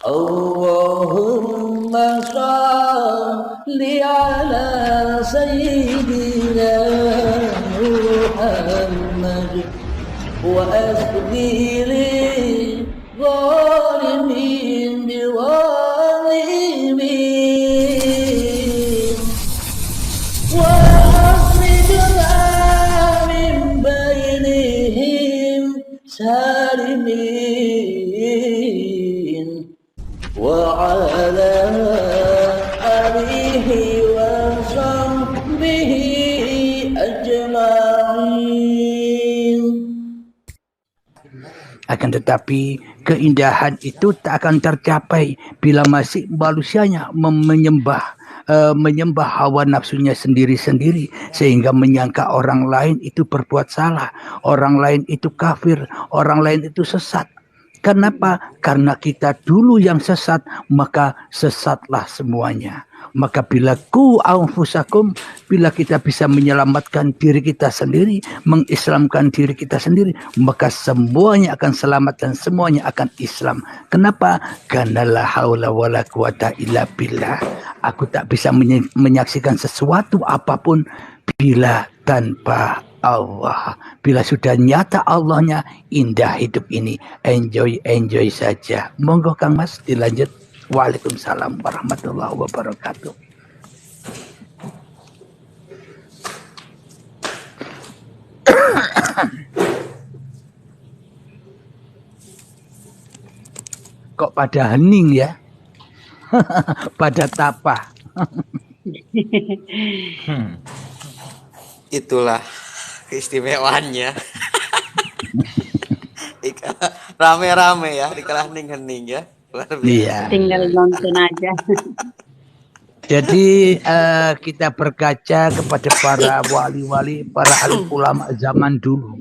Allahumma shalli ala sayyidina Muhammad wa asghiri zalimin biwalimin wa akhrijna min bainihim salimin wa ala alihi wa sahbihi ajma'in. Akan tetapi keindahan itu tak akan tercapai bila masih manusianya menyembah hawa nafsunya sendiri-sendiri, sehingga menyangka orang lain itu berbuat salah, orang lain itu kafir, orang lain itu sesat. Kenapa? Karena kita dulu yang sesat, maka sesatlah semuanya. Maka bila bila kita bisa menyelamatkan diri kita sendiri, mengislamkan diri kita sendiri, maka semuanya akan selamat dan semuanya akan Islam. Kenapa? Karena la haula wala quwata illa billah. Aku tak bisa menyaksikan sesuatu apapun bila tanpa Allah. Bila sudah nyata Allahnya, indah hidup ini. Enjoy saja. Monggo Kang Mas dilanjut. Waalaikumsalam warahmatullahi wabarakatuh. Kok pada hening ya? Pada tapa. Itulah keistimewaannya. Rame-rame ya, dikalah hening-hening ya. Iya. Tinggal nonton aja. Jadi kita berkaca kepada para wali-wali, para alim ulama zaman dulu.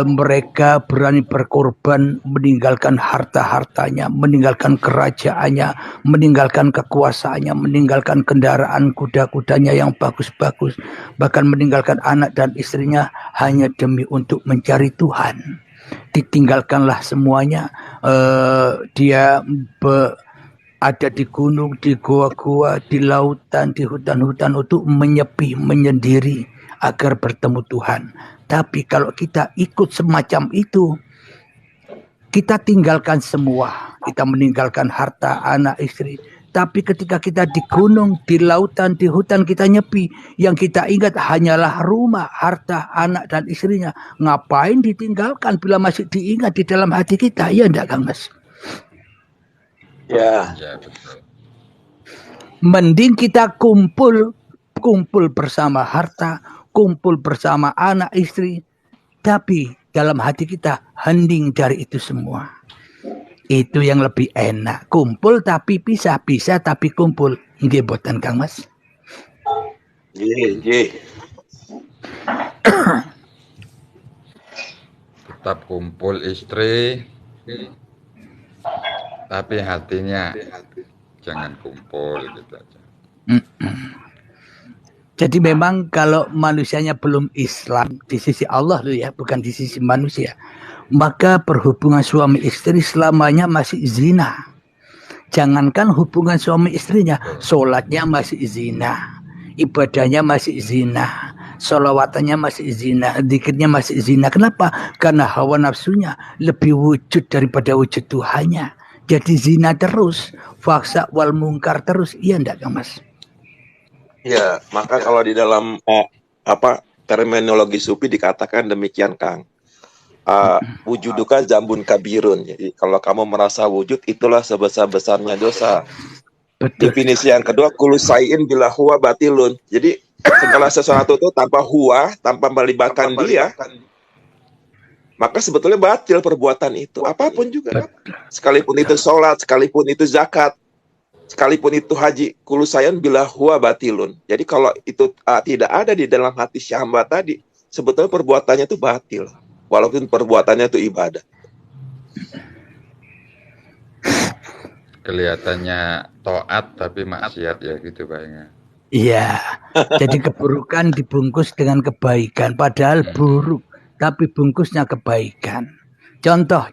Mereka berani berkorban, meninggalkan harta-hartanya, meninggalkan kerajaannya, meninggalkan kekuasaannya, meninggalkan kendaraan kuda-kudanya yang bagus-bagus, bahkan meninggalkan anak dan istrinya hanya demi untuk mencari Tuhan. Ditinggalkanlah semuanya. Dia ada di gunung, di gua-gua, di lautan, di hutan-hutan untuk menyepi, menyendiri agar bertemu Tuhan. Tapi kalau kita ikut semacam itu, kita tinggalkan semua. Kita meninggalkan harta, anak, istri. Tapi ketika kita di gunung, di lautan, di hutan, kita nyepi. Yang kita ingat hanyalah rumah, harta, anak, dan istrinya. Ngapain ditinggalkan bila masih diingat di dalam hati kita? Iya enggak, Kang Mas? Ya. Mending kita kumpul bersama harta, kumpul bersama anak, istri. Tapi dalam hati kita hening dari itu semua. Itu yang lebih enak. Kumpul tapi pisah tapi kumpul. Nggih boten Kang Mas? Nggih. Tetap kumpul istri, tapi hatinya jangan kumpul gitu aja. Jadi memang kalau manusianya belum Islam di sisi Allah loh ya, bukan di sisi manusia, maka perhubungan suami istri selamanya masih zina. Jangankan hubungan suami istrinya, sholatnya masih zina, ibadahnya masih zina, sholawatannya masih zina, dzikirnya masih zina. Kenapa? Karena hawa nafsunya lebih wujud daripada wujud Tuhannya. Jadi zina terus, faksa wal mungkar terus. Iya enggak Kang Mas? Ya, maka kalau di dalam terminologi sufi dikatakan demikian Kang. Wujuduka jambun kabirun. Jadi kalau kamu merasa wujud, itulah sebesar-besarnya dosa. Betul. Definisi yang kedua, kullu syai'in bila huwa batilun. Jadi segala sesuatu itu tanpa huwa, tanpa melibatkan dia, maka sebetulnya batil perbuatan itu. Apapun juga. Sekalipun itu sholat, sekalipun itu zakat, sekalipun itu haji, kullu syai'in bila huwa batilun. Jadi kalau itu tidak ada di dalam hati si hamba tadi, sebetulnya perbuatannya itu batil. Walaupun perbuatannya itu ibadah. Kelihatannya taat tapi maksiat ya gitu Pak. Iya. Jadi keburukan dibungkus dengan kebaikan, padahal buruk tapi bungkusnya kebaikan. Contoh.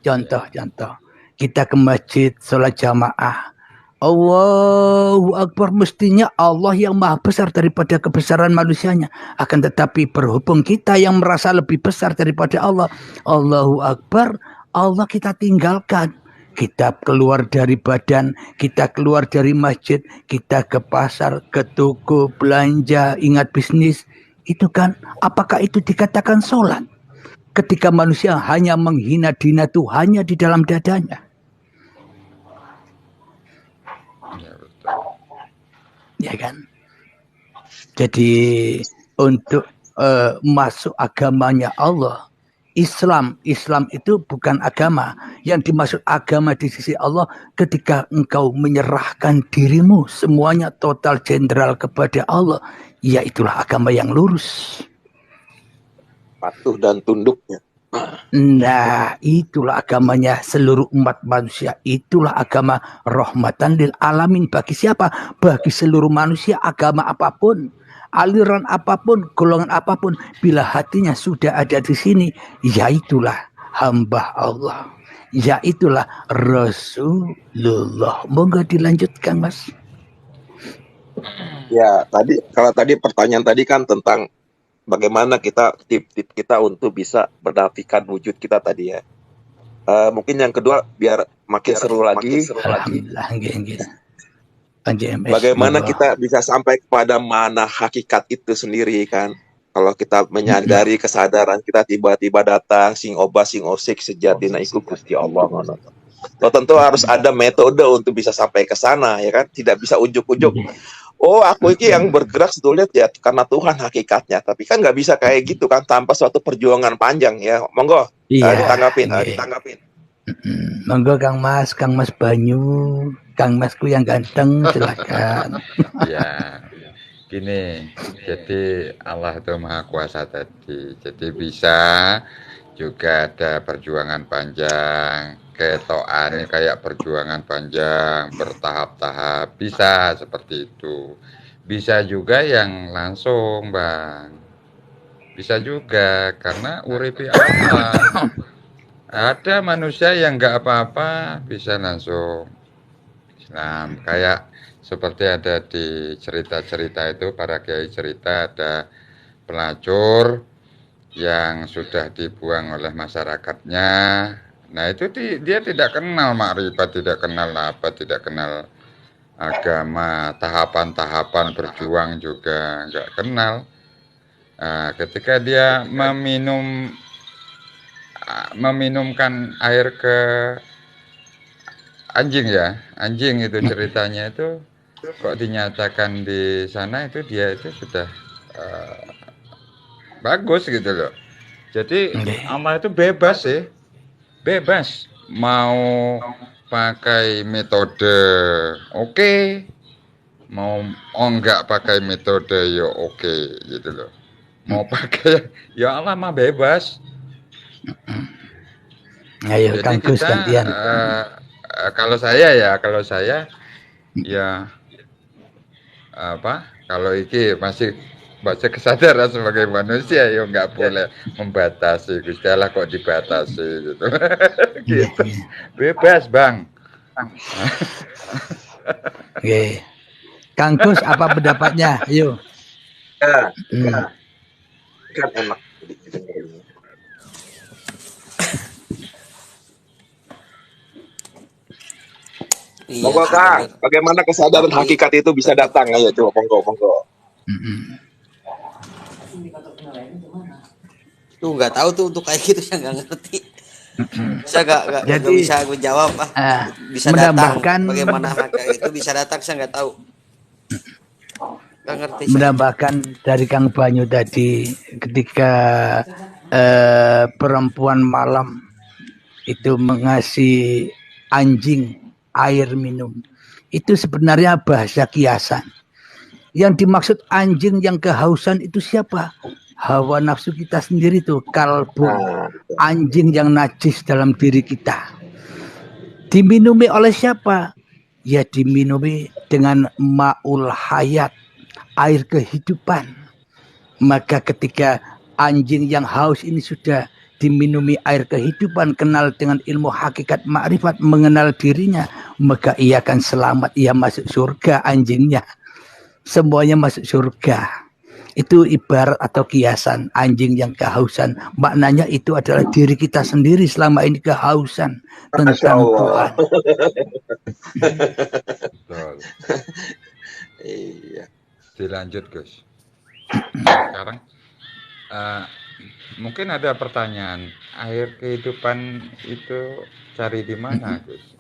kita ke masjid, sholat jamaah. Allahu Akbar, mestinya Allah yang maha besar daripada kebesaran manusianya. Akan tetapi berhubung kita yang merasa lebih besar daripada Allah, Allahu Akbar, Allah kita tinggalkan. Kita keluar dari badan, kita keluar dari masjid, kita ke pasar, ke toko, belanja, ingat bisnis. Itu kan, apakah itu dikatakan sholat? Ketika manusia hanya menghina dina Tuhannya di dalam dadanya. Ya kan? Jadi untuk masuk agamanya Allah, Islam itu bukan agama. Yang dimaksud agama di sisi Allah ketika engkau menyerahkan dirimu semuanya total jenderal kepada Allah, ya itulah agama yang lurus. Patuh dan tunduknya. Nah, itulah agamanya seluruh umat manusia. Itulah agama rahmatan lil alamin. Bagi siapa? Bagi seluruh manusia, agama apapun, aliran apapun, golongan apapun, bila hatinya sudah ada di sini, yaitulah hamba Allah, yaitulah Rasulullah. Monggo dilanjutkan, Mas. Ya, kalau tadi pertanyaan tadi kan tentang bagaimana tip-tip kita untuk bisa menafikan wujud kita tadi ya. Mungkin yang kedua biar makin seru lagi. Alhamdulillah. Bagaimana kita bisa sampai kepada mana hakikat itu sendiri kan? Kalau kita menyadari kesadaran kita tiba-tiba datang sing oba sing osik sejatina iku Gusti Allah. Tentu harus ada metode untuk bisa sampai ke sana ya kan? Tidak bisa ujuk-ujuk. Oh, aku ini yang bergerak sebetulnya ya karena Tuhan hakikatnya. Tapi kan nggak bisa kayak gitu kan tanpa suatu perjuangan panjang ya. Monggo, ditanggapin. Monggo Kang Mas Banyu, Kang Masku yang ganteng, silakan. Ya, gini. Jadi Allah itu Maha Kuasa tadi. Jadi bisa juga ada perjuangan panjang. Ketoan kayak perjuangan panjang bertahap-tahap, bisa seperti itu. Bisa juga yang langsung, Bang. Bisa juga karena uripi Allah. Ada manusia yang nggak apa-apa bisa langsung Islam. Kayak seperti ada di cerita-cerita itu, para kiai cerita ada pelacur yang sudah dibuang oleh masyarakatnya. Nah itu dia tidak kenal makrifat, tidak kenal apa, tidak kenal agama, tahapan-tahapan berjuang juga nggak kenal. Nah, ketika dia meminumkan air ke anjing ya, anjing itu ceritanya itu kok dinyatakan di sana itu dia itu sudah bagus gitu loh. Jadi Allah itu bebas sih. Bebas mau pakai metode oke, mau enggak pakai metode ya oke gitu loh. Mau pakai ya Allah mah bebas. Ayo Kang Gus gantian. Kalau saya ya apa? Kalau iki masih baca kesadaran sebagai manusia ya nggak boleh membatasi. Gusti Allah kok dibatasi gitu. Gitu. Bebas Bang. Oke. Kang Gus apa pendapatnya? Yuk. Kan enak. Monggo Kang, bagaimana kesadaran hakikat itu bisa datang? Ayo coba monggo. Tuh nggak tahu tuh untuk kayak gitu saya nggak ngerti. Saya nggak bisa aku jawab bisa datang bagaimana hakikat itu bisa datang saya nggak tahu. Nggak ngerti. Menambahkan dari Kang Banyu tadi ketika perempuan malam itu mengasih anjing air minum, itu sebenarnya bahasa kiasan. Yang dimaksud anjing yang kehausan itu siapa? Hawa nafsu kita sendiri tuh, kalbu, anjing yang najis dalam diri kita. Diminumi oleh siapa? Ya diminumi dengan ma'ul hayat, air kehidupan. Maka ketika anjing yang haus ini sudah diminumi air kehidupan, kenal dengan ilmu hakikat makrifat, mengenal dirinya, maka ia akan selamat, ia masuk surga anjingnya. Semuanya masuk surga. Itu ibarat atau kiasan anjing yang kehausan. Maknanya itu adalah diri kita sendiri selama ini kehausan tentang Tuhan. Betul. Iya. Dilanjut Gus. Sekarang mungkin ada pertanyaan, air kehidupan itu cari di mana Gus?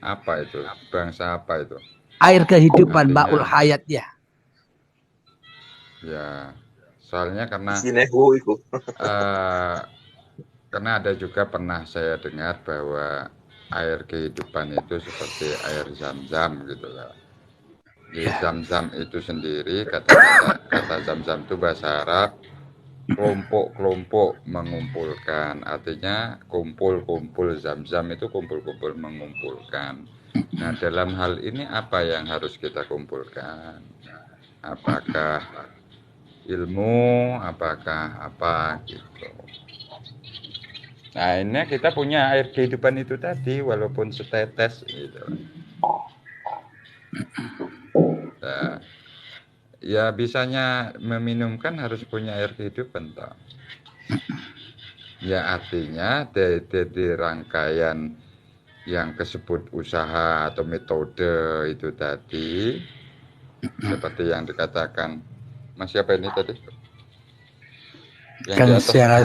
Apa itu? Bangsa apa itu? Air kehidupan, Ma'ul Hayat ya. Ya, soalnya karena karena ada juga pernah saya dengar bahwa air kehidupan itu seperti air zam-zam gitu lah. Di zam-zam itu sendiri, kata zam-zam itu bahasa Arab, kelompok-kelompok mengumpulkan, artinya kumpul-kumpul, zam-zam itu kumpul-kumpul mengumpulkan. Nah, dalam hal ini apa yang harus kita kumpulkan? Apakah ilmu, apakah apa gitu. Nah, ini kita punya air kehidupan itu tadi, walaupun setetes gitu. Nah, ya bisanya meminumkan harus punya air kehidupan toh. Ya artinya dari rangkaian yang disebut usaha atau metode itu tadi, seperti yang dikatakan Mas siapa ini tadi? Kan Sera.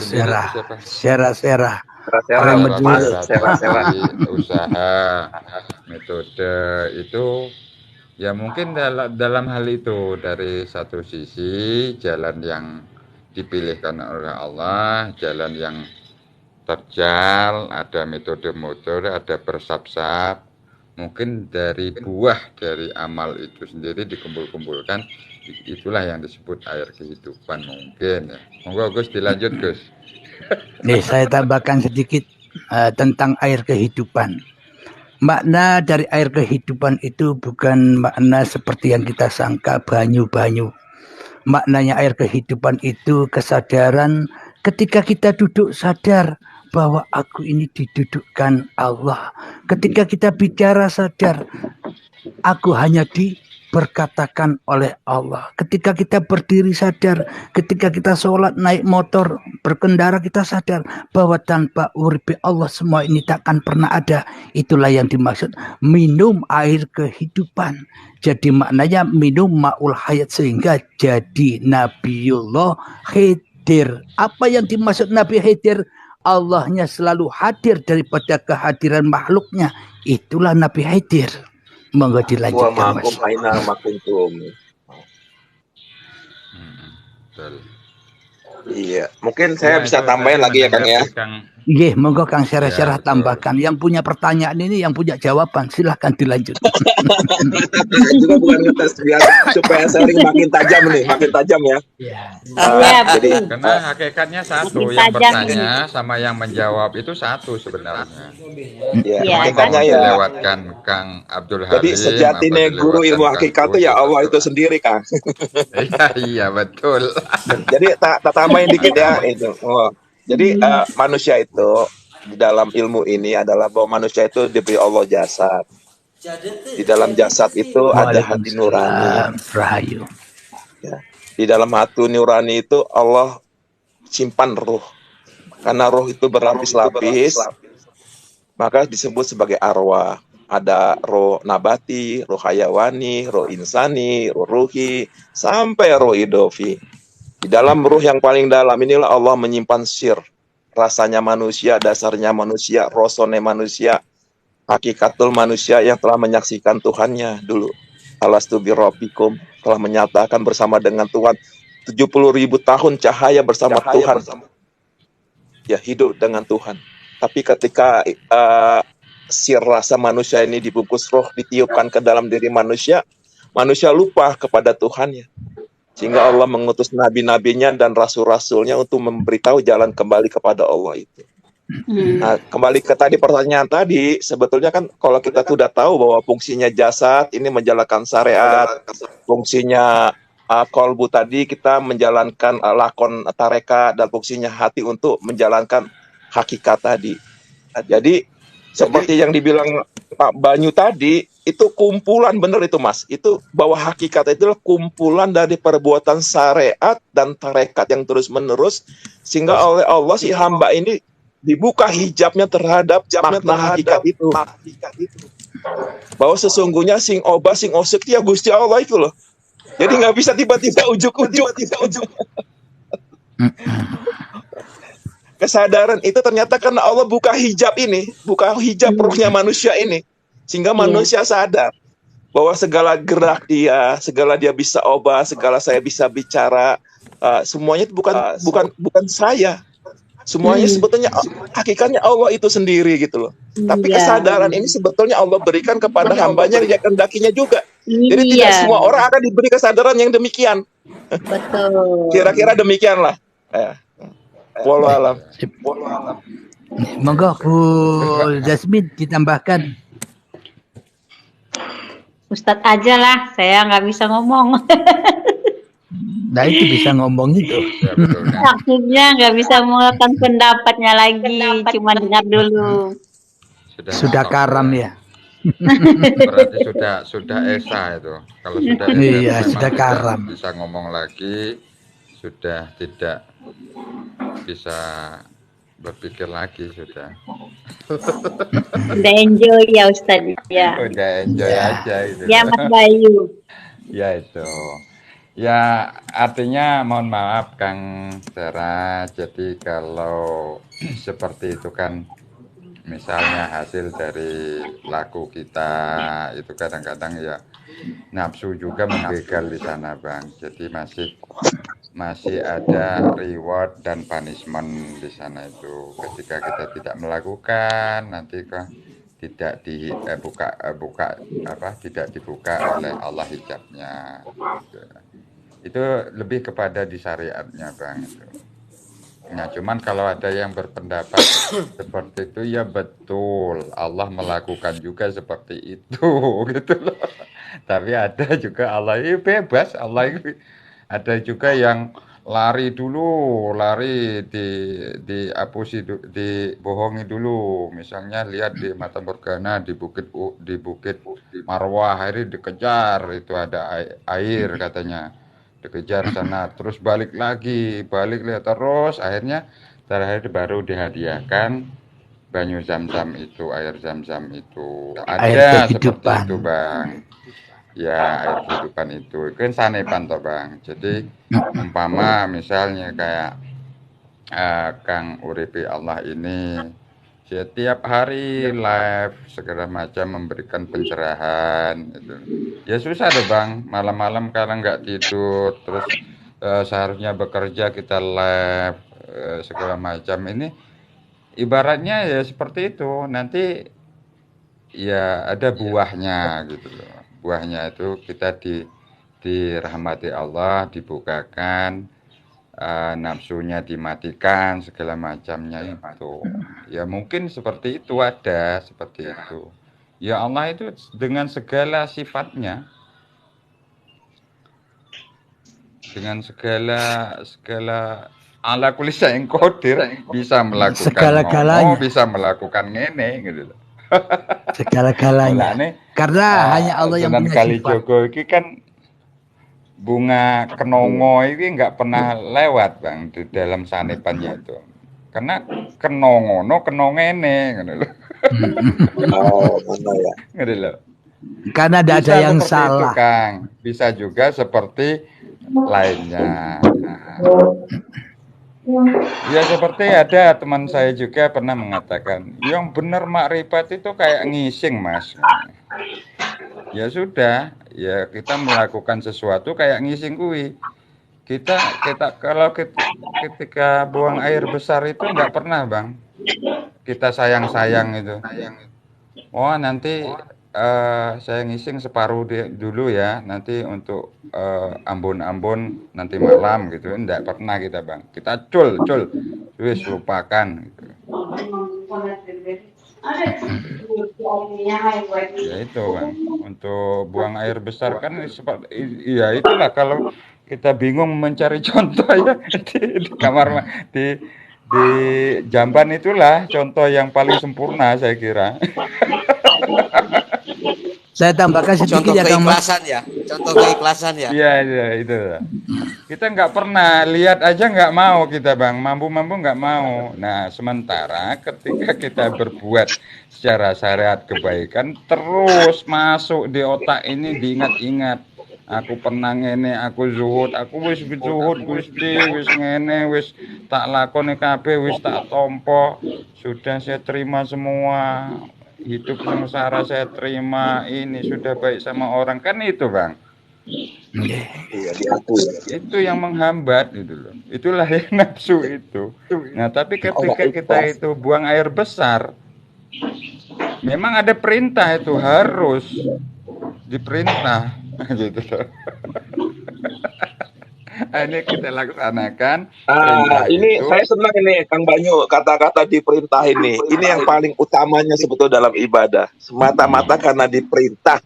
Usaha metode itu ya mungkin dalam hal itu dari satu sisi jalan yang dipilihkan oleh Allah, jalan yang terjal, ada metode, ada bersab-sab. Mungkin dari buah dari amal itu sendiri dikumpul-kumpulkan, itulah yang disebut air kehidupan mungkin ya. Monggo Gus dilanjut Gus. Nih saya tambahkan sedikit tentang air kehidupan. Makna dari air kehidupan itu bukan makna seperti yang kita sangka banyu-banyu. Maknanya air kehidupan itu kesadaran ketika kita duduk sadar bahwa aku ini didudukkan Allah. Ketika kita bicara sadar, aku hanya diberkatakan oleh Allah. Ketika kita berdiri sadar, ketika kita sholat, naik motor, berkendara, kita sadar bahwa tanpa uripi Allah semua ini takkan pernah ada. Itulah yang dimaksud minum air kehidupan. Jadi maknanya minum ma'ul hayat sehingga jadi Nabiullah Khidir. Apa yang dimaksud Nabi Khidir? Allahnya selalu hadir daripada kehadiran makhluknya. Itulah Nabi Khidir. Monggo dilanjutkan Mas. Iya, mungkin saya bisa tambahin lagi ya Kang ya. Iya, monggo Kang Syarah tambahkan. Yang punya pertanyaan ini, yang punya jawaban, silahkan dilanjut. Juga bukan ngetes biar supaya sharing makin tajam nih, makin tajam ya. Jadi karena hakikatnya satu, yang bertanya sama yang menjawab itu satu sebenarnya. Iya, hakikatnya ya. Dilewatkan Kang Abdul Halim. Jadi sejatinya guru ilmu hakikat itu ya Allah itu sendiri Kang. Iya betul. Jadi tak tambahin dikit ya itu. Jadi manusia itu di dalam ilmu ini adalah bahwa manusia itu diberi Allah jasad. Di dalam jasad itu ada hati nurani. Ya. Di dalam hati nurani itu Allah simpan ruh. Karena ruh itu berlapis-lapis, maka disebut sebagai arwah. Ada roh nabati, roh hayawani, roh insani, roh ruhi, sampai roh idofi. Di dalam ruh yang paling dalam inilah Allah menyimpan sir. Rasanya manusia, dasarnya manusia, rosone manusia, hakikatul manusia yang telah menyaksikan Tuhannya dulu. Alastu birabbikum, telah menyatakan bersama dengan Tuhan 70.000 tahun cahaya bersama Tuhan. Ya, hidup dengan Tuhan. Tapi ketika sir rasa manusia ini dibungkus roh, ditiupkan ke dalam diri manusia, manusia lupa kepada Tuhannya. Sehingga Allah mengutus nabi-nabinya dan rasul-rasulnya untuk memberitahu jalan kembali kepada Allah itu. Nah, kembali ke tadi pertanyaan tadi, sebetulnya kan kalau kita sudah tahu bahwa fungsinya jasad ini menjalankan syariat, fungsinya kolbu tadi kita menjalankan lakon tareka dan fungsinya hati untuk menjalankan hakikat tadi. Nah, jadi seperti yang dibilang Pak Banyu tadi, itu kumpulan bener itu Mas. Itu bahwa hakikat itu adalah kumpulan dari perbuatan syariat dan tarekat yang terus menerus, sehingga oleh Allah si hamba ini dibuka hijabnya terhadap makna hakikat itu. Bahwa sesungguhnya sing oba sing osek ya Gusti Allah itu loh. Jadi nggak bisa tiba-tiba ujuk-ujuk. Kesadaran itu ternyata karena Allah buka hijab ini, buka hijab rohnya manusia ini, sehingga manusia sadar bahwa segala gerak dia, segala dia bisa obah, segala saya bisa bicara, semuanya itu bukan saya. Semuanya sebetulnya hakikatnya Allah itu sendiri gitu loh. Tapi kesadaran ini sebetulnya Allah berikan kepada hambanya yang dia kendakinya juga. Jadi tidak semua orang akan diberi kesadaran yang demikian. Betul. Kira-kira demikianlah. Wallahu alam. Monggo Bu Jasmine ditambahkan. Ustadz aja lah, saya nggak bisa ngomong. Nah itu bisa ngomong itu. Ya, betul, kan? Maksudnya nggak bisa mengeluarkan pendapatnya lagi, cuma dengar dulu. Sudah karam ya. Berarti sudah esa itu. Kalau sudah esa, Iya, memang sudah tidak karam. bisa ngomong lagi, sudah tidak bisa berpikir lagi sudah. Udah enjoy ya Ustadz ya. Udah enjoy aja gitu. Ya Mas Bayu. Ya itu. Ya artinya mohon maaf Kang Sera. Jadi kalau seperti itu kan misalnya hasil dari laku kita itu kadang-kadang ya nafsu juga membegal di sana Bang. Jadi masih ada reward dan punishment di sana itu. Ketika kita tidak melakukan nanti kok tidak tidak dibuka oleh Allah hijabnya. Itu lebih kepada di syariatnya Bang itu. Nah, cuman kalau ada yang berpendapat seperti itu ya betul, Allah melakukan juga seperti itu gitu loh. Tapi ada juga Allah ini bebas, Allah ini ada juga yang lari diapusi, dibohongi dulu. Misalnya lihat di Mata Morgana di bukit Marwah, akhirnya dikejar, itu ada air katanya. Dikejar sana, terus balik lihat terus, akhirnya terakhir baru dihadiahkan banyu zam-zam itu, air zam-zam itu. Ada seperti itu Bang. Ya air kehidupan itu kan sanepan toh Bang. Jadi umpama misalnya kayak Kang Uripi Allah ini setiap hari live segala macam memberikan pencerahan itu. Ya susah deh Bang, malam-malam kalau nggak tidur terus seharusnya bekerja kita live segala macam, ini ibaratnya ya seperti itu, nanti ya ada buahnya gitu loh. Buahnya itu kita dirahmati Allah, dibukakan, nafsunya dimatikan, segala macamnya itu. Ya mungkin seperti itu, ada seperti itu. Ya Allah itu dengan segala sifatnya, dengan segala ala kulli syai'in qadir, bisa melakukan segala-galanya, bisa melakukan ngene gitu loh. Segala-galanya. Karena hanya Allah yang punya sifat. Kalijogo ini kan bunga kenongo ini nggak pernah lewat Bang di dalam sanepannya itu. Karena kenongono kenongene gitu loh. Gitu loh. Karena tidak ada yang salah. Itu, Kang. Bisa juga seperti lainnya. Ya seperti ada teman saya juga pernah mengatakan, yang benar makrifat itu kayak ngising Mas. Ya sudah, ya kita melakukan sesuatu kayak ngising kuwi. Kita kalau ketika buang air besar itu nggak pernah Bang. Kita sayang itu. Oh nanti saya ngising separuh dulu ya, nanti untuk ambon-ambon nanti malam gitu. Enggak pernah kita Bang. Kita cul, wis lupakan gitu. Ya itu Bang, untuk buang air besar kan seperti, iya itulah kalau kita bingung mencari contoh ya di kamar di jamban itulah contoh yang paling sempurna saya kira. Saya tambahkan sedikit Contoh ya Kang Mas. keikhlasan ya. Contoh keikhlasan ya. Iya itu. Kita nggak pernah lihat aja nggak mau kita Bang, mampu-mampu nggak mau. Nah sementara ketika kita berbuat secara syariat kebaikan terus masuk di otak ini diingat-ingat. Aku pernah ngene, aku zuhud, aku wis zuhud Gusti, wis ngene, wis tak lakoni kabeh, wis tak tompo, sudah saya terima semua. Hidup sengsara saya terima, ini sudah baik sama orang, kan itu Bang. Iya, diakui. Itu yang menghambat gitu loh. Itulah yang nafsu itu. Nah, tapi ketika kita itu buang air besar, memang ada perintah itu harus diperintah gitu loh. Ini kita laksanakan. Ini itu. Saya senang ini Kang Banyu kata-kata diperintah ini. Ini yang paling utamanya sebetulnya dalam ibadah. Semata-mata karena diperintah.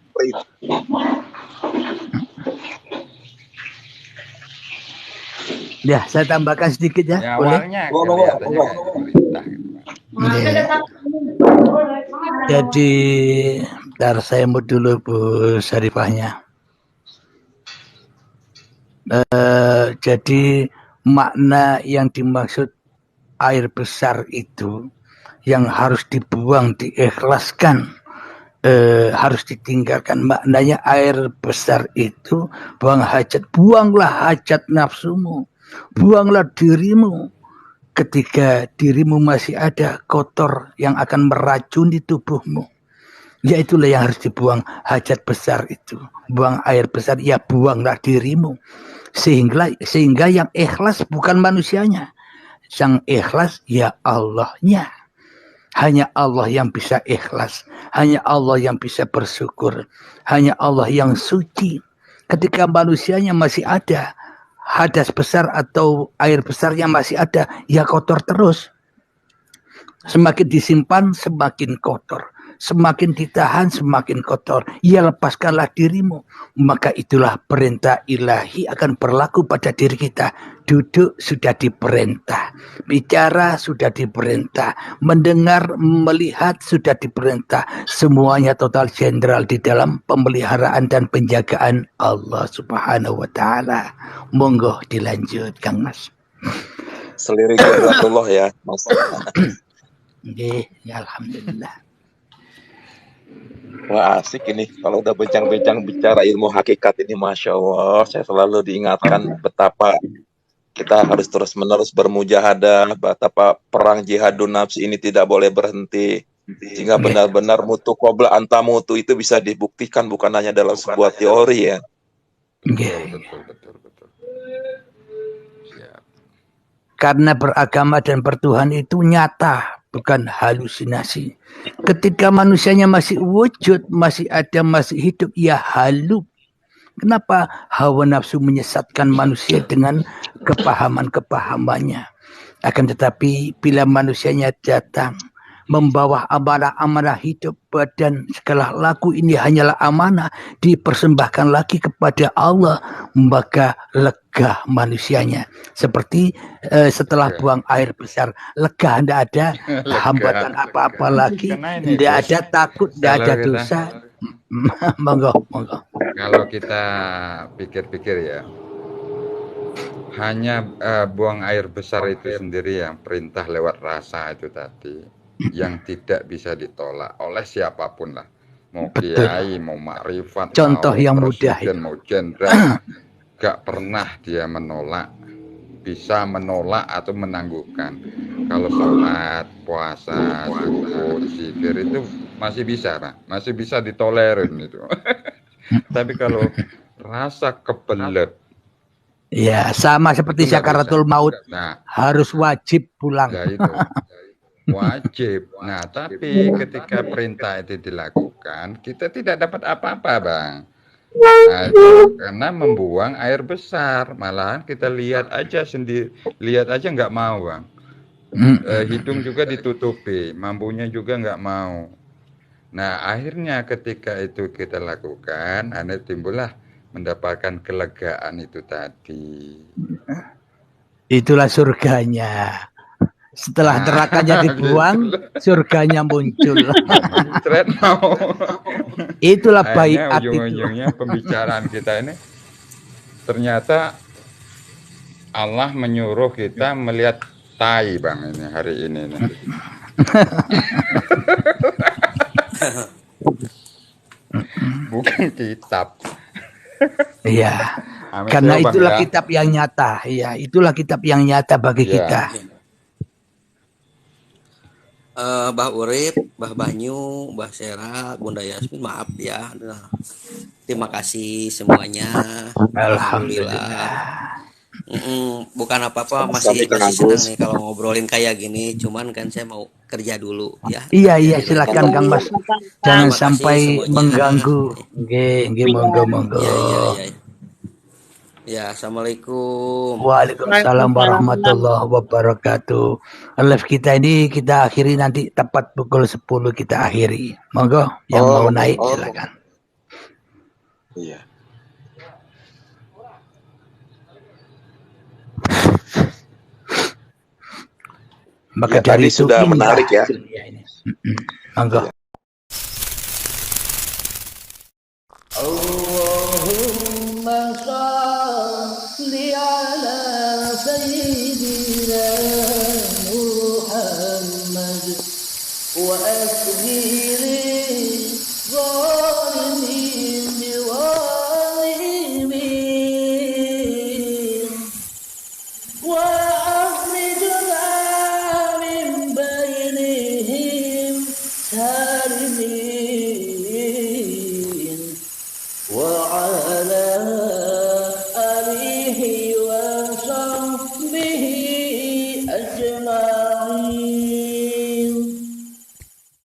Ya, saya tambahkan sedikit ya. Ya Boleh? awalnya kelihatannya kayak perintah gitu. Jadi, ntar saya mau dulu Bu Syarifahnya. Jadi makna yang dimaksud air besar itu yang harus dibuang, diikhlaskan, harus ditinggalkan. Maknanya air besar itu buang hajat, buanglah hajat nafsumu, buanglah dirimu. Ketika dirimu masih ada kotor yang akan meracuni tubuhmu, ya itulah yang harus dibuang, hajat besar itu. Buang air besar, ya buanglah dirimu. Sehingga yang ikhlas bukan manusianya, yang ikhlas ya Allahnya. Hanya Allah yang bisa ikhlas, hanya Allah yang bisa bersyukur, hanya Allah yang suci. Ketika manusianya masih ada, hadas besar atau air besarnya masih ada, ya kotor terus. Semakin disimpan semakin kotor, semakin ditahan semakin kotor. Ya lepaskanlah dirimu. Maka itulah perintah ilahi akan berlaku pada diri kita. Duduk sudah diperintah, bicara sudah diperintah, mendengar, melihat sudah diperintah. Semuanya total jenderal di dalam pemeliharaan dan penjagaan Allah Subhanahu wa taala. Monggo dilanjut Kang Mas. Selirik Allah ya Mas. Ya alhamdulillah. Wah asik ini kalau udah bincang-bincang bicara ilmu hakikat ini, Masya Allah. Saya selalu diingatkan betapa kita harus terus-menerus bermujahadah, betapa perang jihadun nafsi ini tidak boleh berhenti. Sehingga benar-benar mutu qabla anta mutu itu bisa dibuktikan bukan hanya dalam sebuah teori ya. Betul. Karena beragama dan bertuhan itu nyata, bukan halusinasi. Ketika manusianya masih wujud, masih ada, masih hidup, ya halu. Kenapa hawa nafsu menyesatkan manusia dengan kepahaman-kepahamannya? Akan tetapi bila manusianya datang membawa amanah-amanah hidup, badan, segala laku ini hanyalah amanah, dipersembahkan lagi kepada Allah, maka lega manusianya. Seperti setelah buang air besar, lega, tidak ada hambatan apa-apa lagi, tidak ada takut, tidak ada dosa. Monggo. Kalau kita pikir-pikir ya, hanya buang air besar itu sendiri yang perintah lewat rasa itu tadi, yang tidak bisa ditolak oleh siapapun lah, mau kiai, mau makrifat, contoh mau yang presiden, mudah mau jenderal, gak pernah dia menolak, bisa menolak atau menangguhkan. Kalau sholat, puasa, syukur, zikir itu masih bisa, Pak. Masih bisa ditolerin itu. Tapi kalau rasa kebelet, ya sama seperti sakaratul maut, harus wajib pulang. Ya itu wajib. Nah, tapi ketika perintah itu dilakukan, kita tidak dapat apa-apa, Bang. Nah, itu karena membuang air besar, malahan kita lihat aja sendiri, lihat aja nggak mau, Bang. Hidung juga ditutupi, mampunya juga nggak mau. Nah, akhirnya ketika itu kita lakukan, timbullah mendapatkan kelegaan itu tadi. Itulah surganya. Setelah nerakanya dibuang, surganya muncul. Itulah baik hati. Ujung-ujungnya pembicaraan kita ini ternyata Allah menyuruh kita melihat tai, Bang, ini hari ini. Bukan kitab. Iya. Karena itulah kitab yang nyata. Iya, itulah kitab yang nyata bagi kita. Bah Urip, Bah Banyu, Bah Sera, Bunda Yasmin, maaf ya. Terima kasih semuanya. Alhamdulillah. Bukan apa-apa, masih senang nih kalau ngobrolin kayak gini. Cuman kan saya mau kerja dulu ya. Iya, silakan Kang Mas. Jangan sampai mengganggu. Nggih, monggo. Ya, assalamualaikum. Waalaikumsalam warahmatullahi wabarakatuh. Live kita ini kita akhiri nanti tepat pukul 10 kita akhiri. Monggo yang mau naik silakan. Iya. Maka ya, dari tadi sudah menarik ya. Monggo. Allahumma shalli ala sayyidina Muhammad wa asghiri zalimin